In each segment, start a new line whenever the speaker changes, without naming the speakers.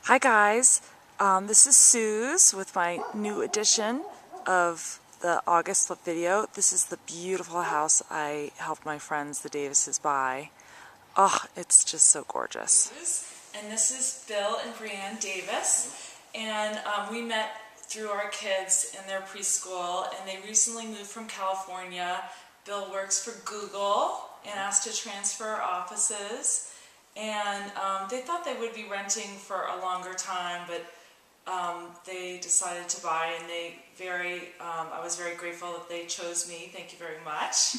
Hi guys, this is Suze with my new edition of the August flip video. This is the beautiful house I helped my friends, the Davises, buy. Oh, it's just so gorgeous. And this is Bill and Brianne Davis, and we met through our kids in their preschool, and they recently moved from California. Bill works for Google and asked to transfer offices. And they thought they would be renting for a longer time, but they decided to buy, and I was very grateful that they chose me. Thank you very much.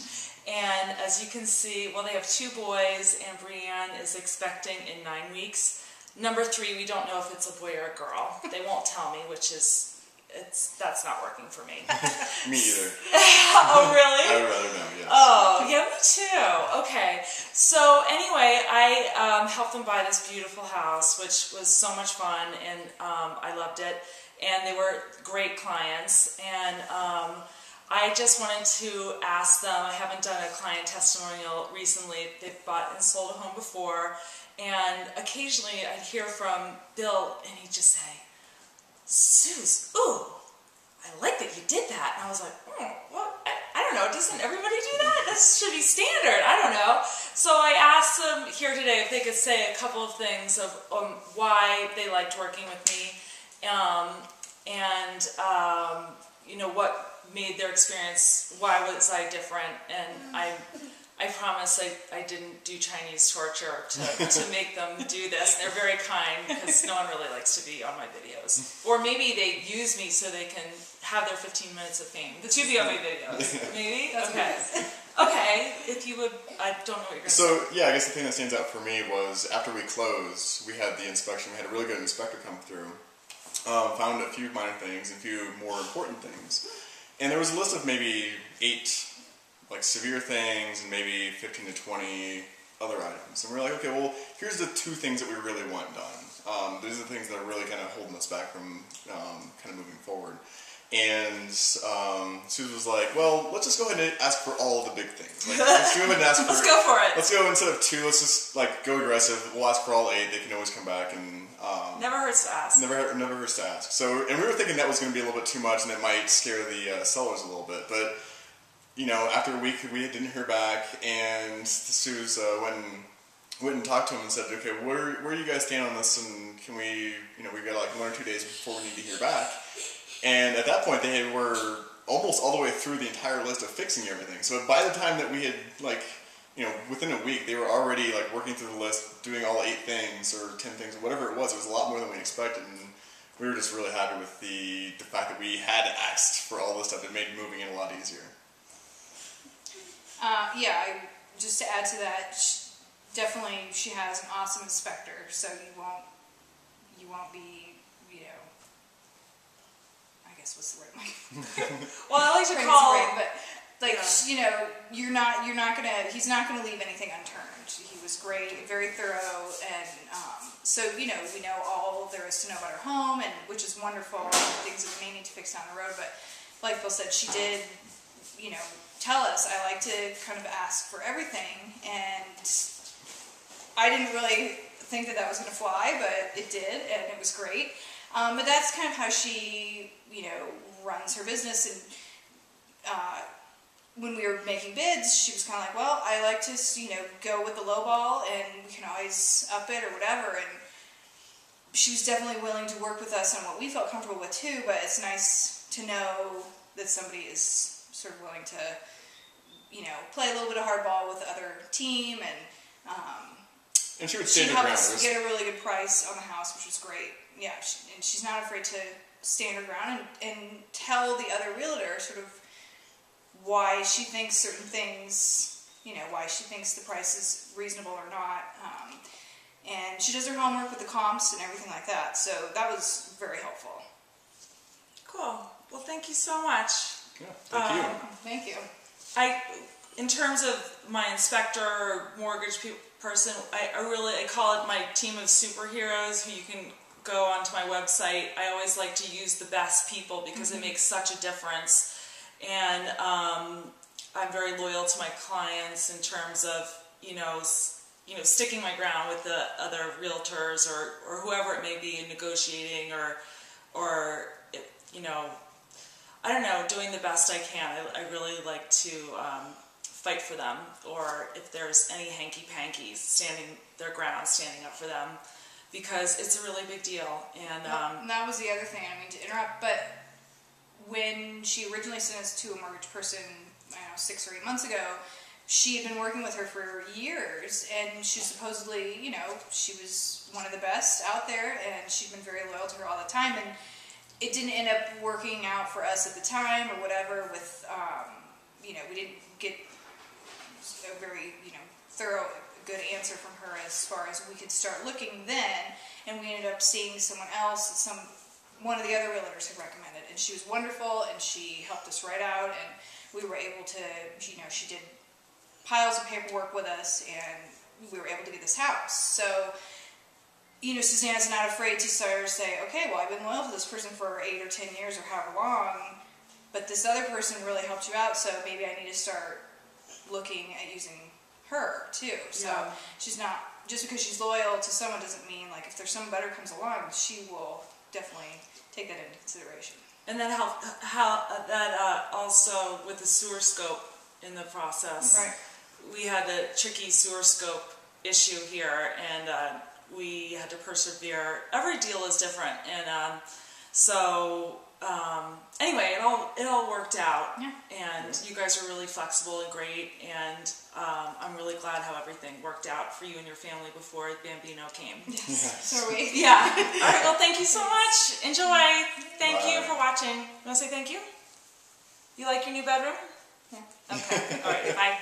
And as you can see, well, they have 2 boys, and Brianne is expecting in 9 weeks. Number 3, we don't know if it's a boy or a girl. They won't tell me, that's not working for me.
Me either.
Oh, really?
I would rather know, yes.
Oh, yeah, me too. Okay. So anyway, I helped them buy this beautiful house, which was so much fun, and I loved it. And they were great clients. And I just wanted to ask them, I haven't done a client testimonial recently. They've bought and sold a home before. And occasionally I'd hear from Bill, and he'd just say, "Suze, ooh, I like that you did that." And I was like, what? I don't know, doesn't everybody do that? That should be standard, I don't know. So I asked them here today if they could say a couple of things of why they liked working with me, and you know, what made their experience, why was I different, and I promise I didn't do Chinese torture to make them do this. And they're very kind, because no one really likes to be on my videos. Or maybe they use me so they can have their 15 minutes of fame. To be on my videos. Maybe? Okay. Okay, if you would, I don't know what you're going to say.
So, yeah, I guess the thing that stands out for me was after we closed, we had the inspection. We had a really good inspector come through. Found a few minor things, a few more important things. And there was a list of maybe 8 like severe things and maybe 15 to 20 other items. And we're like, okay, well, here's the 2 things that we really want done. These are the things that are really kind of holding us back from kind of moving forward. And Suze was like, well, let's just go ahead and ask for all of the big things. Like, let's go ahead and ask for,
let's go for it.
Let's go, instead of 2, let's just like go aggressive. We'll ask for all 8. They can always come back and
never hurts to ask.
Never hurts to ask. So, and we were thinking that was going to be a little bit too much, and it might scare the sellers a little bit. But you know, after a week, we didn't hear back, and Suze went and talked to him and said, okay, where do you guys stand on this, and can we, you know, we've got like 1 or 2 days before we need to hear back. And at that point, they were almost all the way through the entire list of fixing everything. So by the time that we had, like, you know, within a week, they were already like working through the list, doing all 8 things or 10 things, or whatever it was. It was a lot more than we expected, and we were just really happy with the fact that we had asked for all this stuff. That made moving in a lot easier.
Yeah, just to add to that, definitely she has an awesome inspector, so you won't be, you know, I guess what's the word?
Well, I like to call,
but like, yeah. You know, he's not gonna leave anything unturned. He was great, very thorough, and so, you know, we know all there is to know about her home, and which is wonderful, things that we may need to fix down the road, but like Bill said, she did, you know, tell us, I like to kind of ask for everything, and I didn't really think that was going to fly, but it did, and it was great. But that's kind of how she, you know, runs her business, and when we were making bids, she was kind of like, well, I like to, you know, go with the low ball, and we can always up it or whatever, and she was definitely willing to work with us on what we felt comfortable with too, but it's nice to know that somebody is sort of willing to, you know, play a little bit of hardball with the other team,
and she would stand her ground.
She helped us get a really good price on the house, which was great. Yeah, and she's not afraid to stand her ground and tell the other realtor sort of why she thinks certain things, you know, why she thinks the price is reasonable or not. And she does her homework with the comps and everything like that, so that was very helpful.
Cool. Well, thank you so much.
Yeah, thank you.
Thank you.
In terms of my inspector or mortgage person, I call it my team of superheroes who you can go onto my website. I always like to use the best people because it makes such a difference. And I'm very loyal to my clients in terms of, you know, you know, sticking my ground with the other realtors or whoever it may be in negotiating or you know, I don't know, doing the best I can. I really like to fight for them, or if there's any hanky-pankies, standing their ground, standing up for them, because it's a really big deal. And
that was the other thing, I mean to interrupt, but when she originally sent us to a mortgage person, I don't know, 6 or 8 months ago, she had been working with her for years, and she supposedly, you know, she was one of the best out there, and she'd been very loyal to her all the time, and it didn't end up working out for us at the time or whatever with, you know, we didn't get a very, you know, thorough, good answer from her as far as we could start looking then, and we ended up seeing someone else, one of the other realtors had recommended, and she was wonderful, and she helped us right out, and we were able to, you know, she did piles of paperwork with us, and we were able to get this house. So, you know, Susanna's not afraid to start to say, okay, well, I've been loyal to this person for 8 or 10 years or however long, but this other person really helped you out, so maybe I need to start looking at using her too. So she's not, just because she's loyal to someone doesn't mean, like, if there's someone better comes along, she will definitely take that into consideration.
And that also with the sewer scope in the process.
Right.
We had a tricky sewer scope issue here, and we had to persevere. Every deal is different, and so anyway, it all worked out.
Yeah.
And you guys are really flexible and great, and I'm really glad how everything worked out for you and your family before Bambino came.
Yes. So are we.
Yeah. All right. Well, thank you so much. Enjoy. Thank
Bye.
you for watching. You want to say thank you? You like your new bedroom?
Yeah.
Okay. All right. Bye.